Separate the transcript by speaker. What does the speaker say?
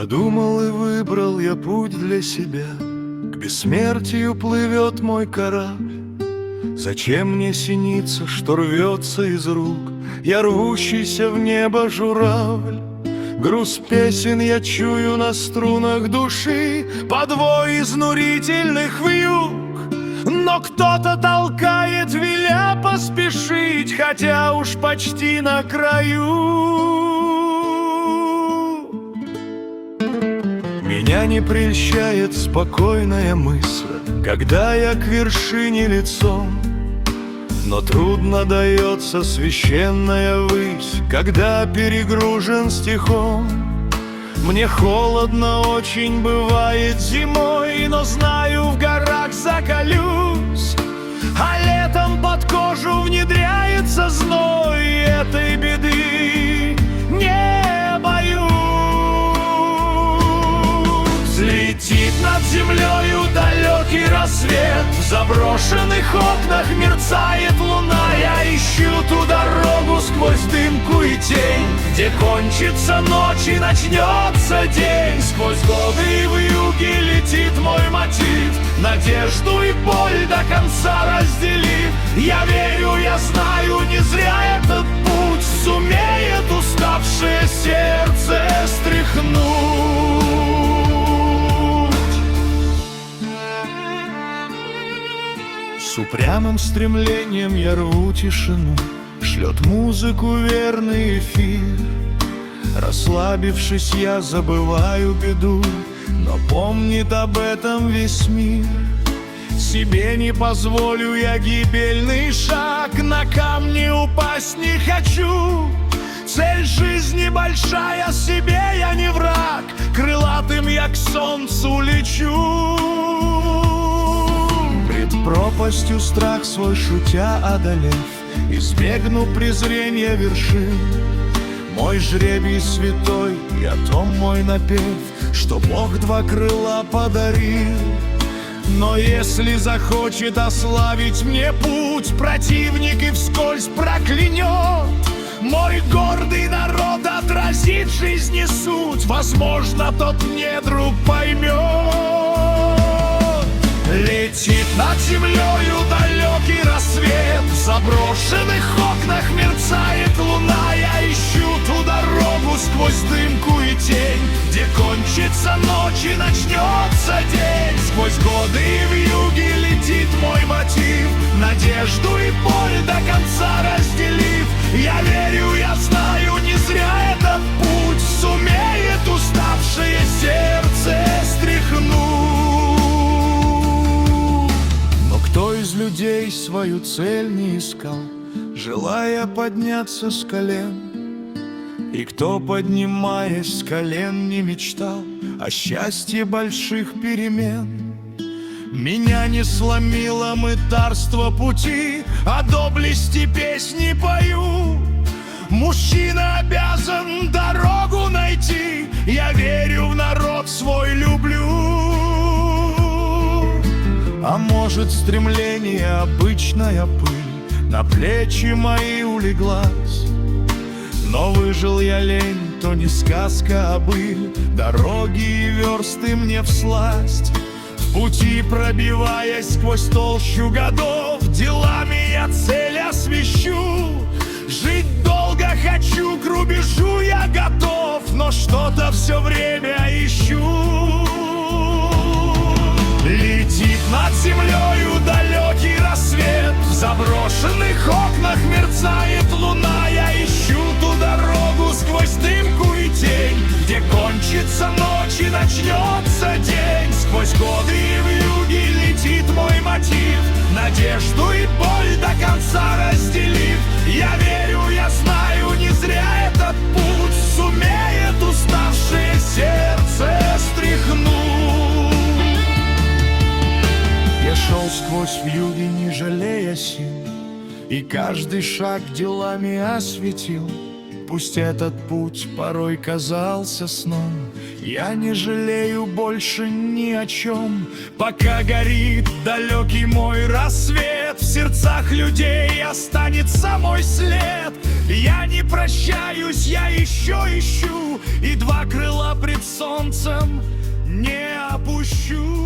Speaker 1: Подумал и выбрал я путь для себя, к бессмертию плывет мой корабль. Зачем мне синица, что рвется из рук, я рвущийся в небо журавль? Груз песен я чую на струнах души, подвой изнурительных вьюг. Но кто-то толкает, веля поспешить, хотя уж почти на краю. Меня не прельщает спокойная мысль, когда я к вершине лицом. Но трудно дается священная высь, когда перегружен стихом. Мне холодно очень бывает зимой, но знаю, в горах закалюсь. А летом под кожу внедряется зной, и этой беды не боюсь. Летит над землею далекий рассвет, в заброшенных окнах мерцает луна. Я ищу ту дорогу сквозь дымку и тень, где кончится ночь и начнется день. Сквозь годы и вьюги летит мой мотив, надежду и боль до конца разделив. Я верю, я знаю, не зря этот путь сумеет уставшее сердце стряхнуть. С упрямым стремлением я рву тишину, шлет музыку верный эфир. Расслабившись, я забываю беду, но помнит об этом весь мир. Себе не позволю я гибельный шаг, на камни упасть не хочу. Цель жизни большая, себе я не враг, крылатым я к солнцу лечу. Пред пропастью страх свой шутя одолев, избегну презрения вершин. Мой жребий святой, и о том мой напев, что Бог два крыла подарил. Но если захочет ославить мне путь, противник и вскользь проклянет, мой гордый народ отразит жизни суть, возможно, тот недруг поймет. Летит над землею далекий рассвет, в заброшенных окнах мерцает луна. Я ищу ту дорогу сквозь дымку и тень, где кончится ночь и начнется день. Сквозь годы и вьюги летит мой мотив, надежду и боль до конца разделив. Я верю, я знаю, не зря этот путь сумеет уставшее сердце стряхнуть. Кто из людей свою цель не искал, желая подняться с колен? И кто, поднимаясь с колен, не мечтал о счастье больших перемен? Меня не сломило мытарство пути, о доблести песни пою. Мужчина обязан дорогу найти, я верю в народ свой люблю. А может, стремление обычная пыль на плечи мои улеглась? Но выжил я лень, то не сказка, а быль, дороги и версты мне всласть. В пути пробиваясь сквозь толщу годов, делами я цель освещу. Жить долго хочу, к рубежу я готов, но что-то все время ищу. Летит над землею далекий рассвет, в заброшенных окнах мерцает луна. Я ищу ту дорогу сквозь дымку и тень, где кончится ночь и начнется день. Сквозь годы и вьюги летит мой мотив, надежду и боль до конца разделив. Я верю, я знаю, не зря этот путь сумеет уставшее сердце стряхнуть. Я шел сквозь вьюги, не жалея сил, и каждый шаг делами осветил. Пусть этот путь порой казался сном, я не жалею больше ни о чем. Пока горит далекий мой рассвет, свет, в сердцах людей останется мой след. Я не прощаюсь, я еще ищу, и два крыла пред солнцем не опущу.